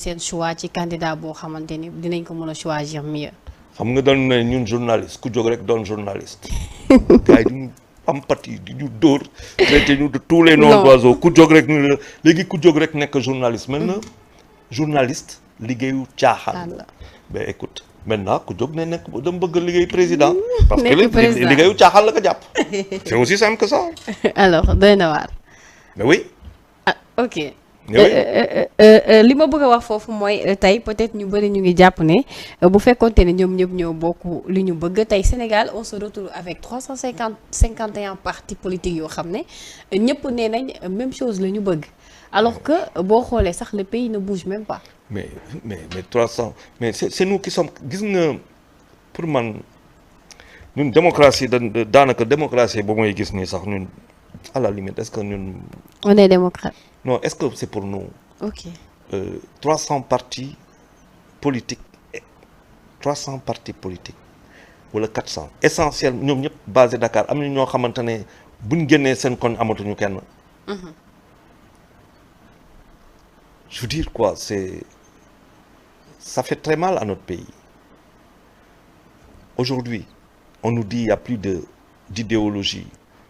seen choix ci candidat boo xamante ni dinañ ko mën a choisir mieux. xam nga doon ne ñun journaliste ku jóg rek doon journaliste. gars yi duñu am pati di ñu dóor traité ñu de tous les noms d'oiseaux ku jóg rek ñu léegi ku jóg rek nekk journaliste. maintenant journaliste liggéeyu caaxaan la. ben écoute maintenant ku jóg ne nekk dama bëgg liggéey président. parce que liggéeyu caaxaan la ko jàpp. c'est aussi simple que ça. alors doy na waar. mais oui. ah ok. li ma bëgg a wax foofu mooy tey peut-être ñu bëri ñu ngi jàpp ne bu fekkonte ne ñoom ñëpp ñoo bokk li ñu bëgg tey Sénégal on se retrouve avec 351 partis politiques yoo xam ne ñëpp nee nañ même chose la ñu bëgg alors que boo xoolee sax le pays ne bouge même pas. mais 300 mais c'est nous qui sommes gis nga pour man ñun démocratie daanaka démocratie ba mooy gis nii sax ñun à la limite est-ce que ñun. on est démocrate. non est-ce que c'est pour nous. ok 300 partis politiques 300 partis politiques wala 400 essentiel ñoom ñëpp basé Dakar am na ñoo xamante ne buñ génnee seen koñ amatuñu kenn. je veux dire quoi ça fait très mal à notre pays aujourd'hui on nous dit il y a plus d'idéologie.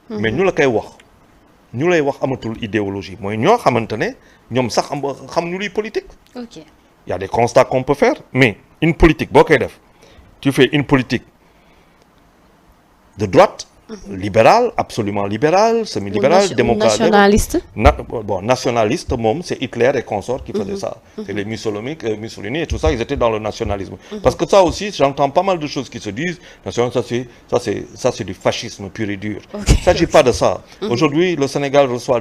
mais ñu la koy wax. ñu lay wax amatul idéologie mooy ñoo xamante ne ñoom sax xam ñu luy politique. ok il y a des constats qu'on peut faire mais une politique boo koy def tu fais une politique de droite. libéral absolument libéral semi-libéral démocrate nationaliste. Bon nationaliste moom c'est Hitler et consorts qui faisaient ça. c'est les Mussolini et tout ça ils étaient dans le nationalisme. parce que ça aussi j'entends pas mal de choses qui se disent ça c'est du fascisme pur et dur. Il s'agit pas de ça. aujourd'hui le Sénégal reçoit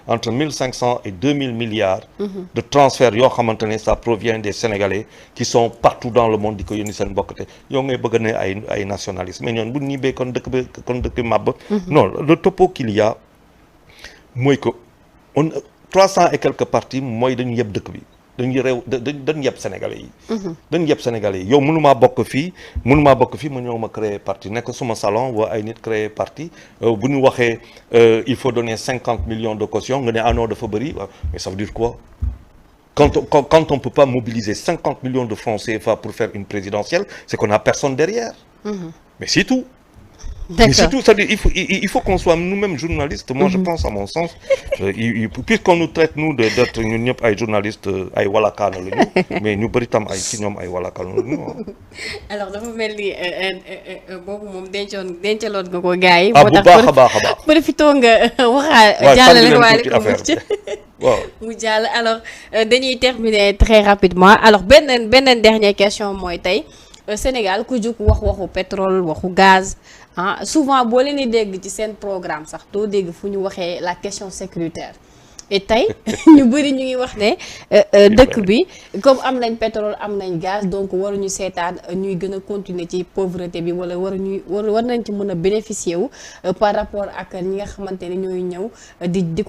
entre 1500 et 2000 milliards de transferts yoo xamante ne ça provient des Sénégalais qui sont partout dans le monde di ko yónni seen mbokk te yow ngay bëgg ne ay nationalistes mais ñoon bu ñibbee kon dëkk bi kon dëkk màbb. non le topo qu'il y a mooy que 300 et quelques partis mooy dañu yeb dëkk bi dañu yeb Sénégalais yi. dañu yeb Sénégalais yi yow mënumaa bokk fii ma ñëw ma créer parti nekk suma salon wa ay nit créer parti bu ñu waxee il faut donner 50 millions de caution nga ne ah non dafa bëri mais ça veut dire quoi quand on peut pas mobiliser 50 millions de francs CFA pour faire une présidentielle c'est qu'on a personne derrière. mais c'est tout. D'accord. Mais surtout, c'est-à-dire, il faut qu'on soit nous-mêmes journalistes. Moi, je pense, à mon sens, puisqu'on nous traite, nous, d'être nous, journalistes, mais nous, Britam, alors, dafa mel ni boobu moom dencaloon nga ko gars yi. bu baax a baax profitoo nga waxaa jàllale waale ko mu jàll alors dañuy terminer très rapidement alors benn dernière question mooy tey Sénégal ku jóg waxu pétrole waxu gaz souvent boo leen di dégg ci seen programme sax doo dégg fu ñu waxee la question sécuritaire et tey ñu bëri ñu ngi wax ne dëkk bi comme am nañ pétrole am nañ gaz donc waruñu seetaan ñuy gën a continuer ci pauvreté bi wala war nañ ci mën a bénéficier wu par rapport ak ñi nga xamante ne ñooy ñëw di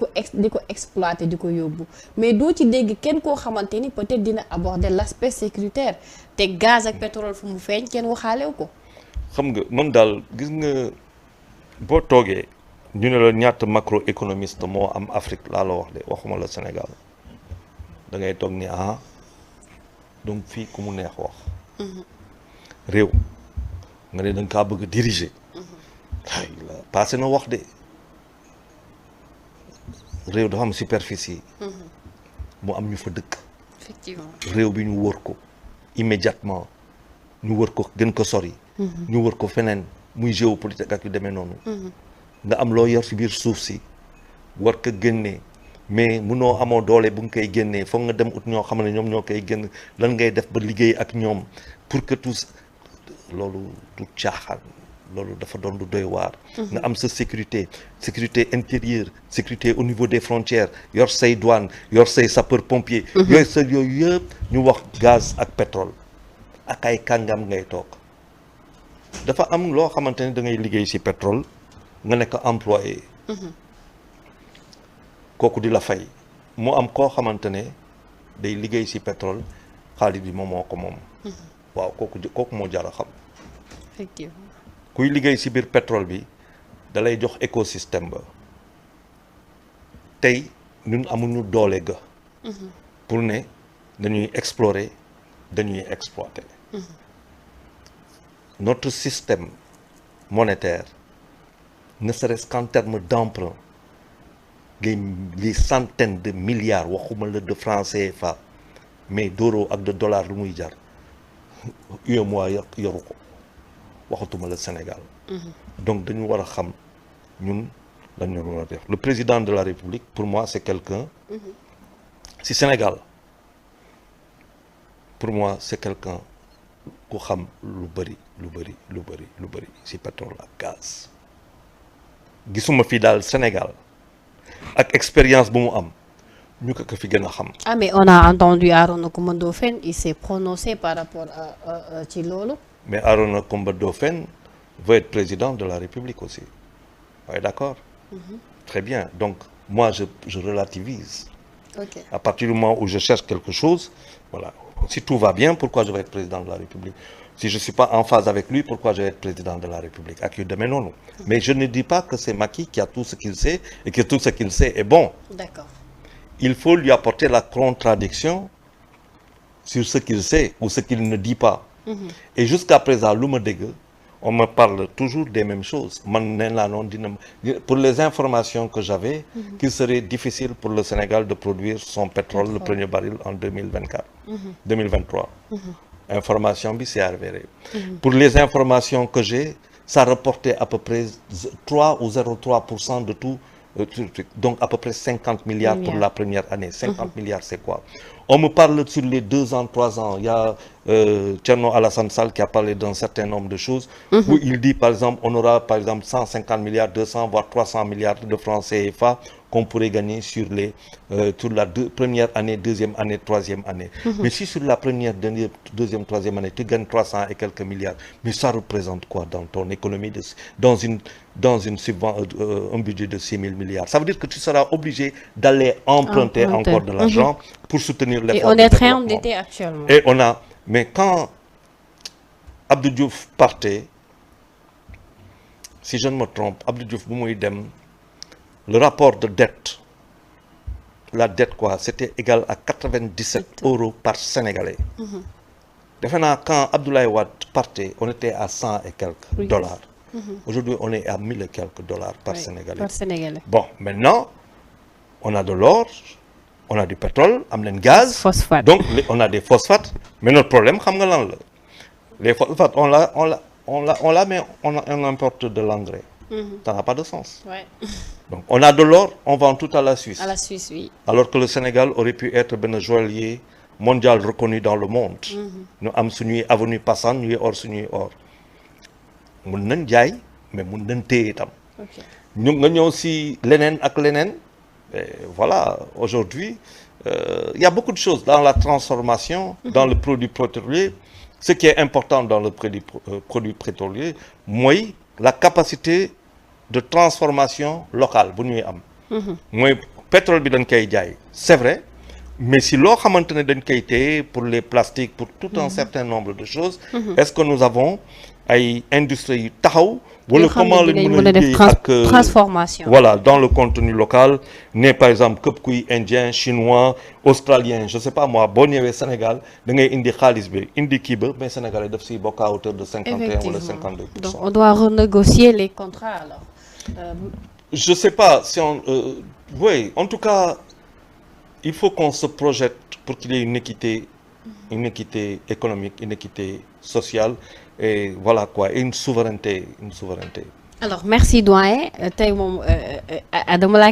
ko exploiter di ko yóbbu mais doo ci dégg kenn koo xamante ni peut-être dina aborder l'aspect sécuritaire te gaz ak pétrole fu mu feeñ kenn waxaalew ko. xam nga man daal gis nga boo toogee ñu ne la ñaata macroéconomiste moo am Afrique laa la wax de waxuma la Sénégal da ngay toog ni donc fii ku mu neex wax. réew nga ne da nga kaa bëgg a diriger. ay la passé na wax de réew dafa am superficie. mu am ñu fa dëkk. effectivement réew bi ñu wër ko immédiatement ñu wër ko gën ko sori. ñu wër ko feneen muy géopolitique ak yu demee noonu. nga am loo yor ci biir suuf si war ko génnee mais munoo amoo doole bu nga koy génnee foog nga dem ut ñoo xam ne ñoom ñoo koy génn lan ngay def ba liggéey ak ñoom pour que tous loolu du caaxaan loolu dafa doon du doy waar. nga am sa sécurité intérieure sécurité au niveau des frontières yor say douane yor say sapeur pompier. yooyu yëpp ñu wax gaz ak pétrole ak ay kàngam ngay toog dafa am loo xamante ne da ngay liggéey ci pétrole. nga nekk employé kooku di la fay mu am koo xamante ne day liggéey ci pétrole xaalis bi moom moo ko moom. waaw kooku moo jar a xam. effectivement kuy liggéey ci biir pétrole bi da lay jox écosystème ba tey ñun amuñu doole ga. pour ne dañuy explorer dañuy exploiter. Notre système monétaire, ne serait-ce qu'en termes d'emprunt, les centaines de milliards waxuma la de francs CFA mais d'euros ak de dollars lu muy jar UEMOA yoru ko waxatuma la Sénégal. Donc dañu war a xam ñun lañu war a def. Le président de la République pour moi c'est quelqu'un si Sénégal pour moi c'est quelqu'un ku xam lu bëri si pétrole ak gaz. Gisuma fi daal Sénégal ak expérience bu mu am ñu ko fi gën a xam. Ah mais on a entendu Arona Coumba Ndoffène, il s'est prononcé par rapport à ci loolu. Mais Arona Coumba Ndoffène veut être président de la République aussi. Ouais, d'accord. Très bien. Donc moi je relativise. OK. À partir du moment où je cherche quelque chose, voilà. Si tout va bien, pourquoi je vais être président de la République? Si je ne suis pas en phase avec lui, pourquoi je vais être président de la République? Non. Mais je ne dis pas que c'est Macky qui a tout ce qu'il sait et que tout ce qu'il sait est bon. D'accord. Il faut lui apporter la contradiction sur ce qu'il sait ou ce qu'il ne dit pas. Et jusqu'à présent, lu ma dégg, on me parle toujours des mêmes choses. Pour les informations que j'avais, qu'il serait difficile pour le Sénégal de produire son pétrole, le premier baril en 2023. Information bi c'est avéré. Pour les informations que j'ai, ça reportait à peu près 3 ou 0,3% de tout. Donc à peu près 50 milliards pour la première année. 50 milliards, c'est quoi? On me parle sur les 2 ans, 3 ans. Il y a Thierno Alassane Sall qui a parlé d'un certain nombre de choses. Où il dit, par exemple, on aura par exemple 150 milliards, 200, voire 300 milliards de francs CFA qu'on pourrait gagner sur la première année, deuxième année, troisième année. Mais si sur la première, deuxième, troisième année, tu gagnes 300 et quelques milliards, mais ça représente quoi dans ton économie dans un budget de 6 000 milliards? Ça veut dire que tu seras obligé d'aller emprunter encore de l'argent pour soutenir l'effort. Et on est très endetté actuellement. Mais quand Abdou Diouf partait, si je ne me trompe, Abdou Diouf bu muy dem, le rapport de dette, la dette quoi, c'était égal à 97 € par Sénégalais. Defe naa quand Abdoulaye Wade partait, on était à 100 et quelques dollars. Aujourd'hui, on est à 1000 et quelques dollars par Sénégalais. Par Sénégalais. Bon, maintenant, on a de l'or, on a du pétrole, am nañ gaz. Phosphate. Donc, on a des phosphates. Mais notre problème, xam nga lan la? Les phosphates, on l'a, mais on importe de l'engrais. Ça n'a pas de sens. Ouais. Donc, on a de l'or, on vend tout à la Suisse. À la Suisse, oui. Alors que le Sénégal aurait pu être un joaillier mondial reconnu dans le monde. Nous avons suñuy avenue passant, ñuy or suñuy or. Mun nañ jaay, mais mun nañ téye itam. ñu nga ñëw si leneen ak leneen. Voilà, aujourd'hui, il y a beaucoup de choses dans la transformation, dans le produit pétrolier. Ce qui est important dans le produit pétrolier, mooy la capacité de transformation locale bu ñuy am. mooy pétrole bi dañ koy jaay, c'est vrai, mais si loo xamante ne dañ koy téye pour les plastiques, pour tout un certain nombre de choses, est-ce que nous avons ay industries yu taxaw? Wala comment lañ mën a liggéey ak transformation. Voilà, dans le contenu local, né par exemple képp kuy indien, chinois, australien, je sais pas moi, boo ñëwee Sénégal da ngay indi xaalis bi indi kii ba, mais Sénégalais daf siy bokk à hauteur de 51 wala 52%. Donc on doit renégocier les contrats alors. Je sais pas si oui, en tout cas, il faut qu'on se projette pour qu'il y ait une équité économique, une équité sociale. Et voilà quoi, et une souveraineté. Alors merci doyen tey moom Adama laa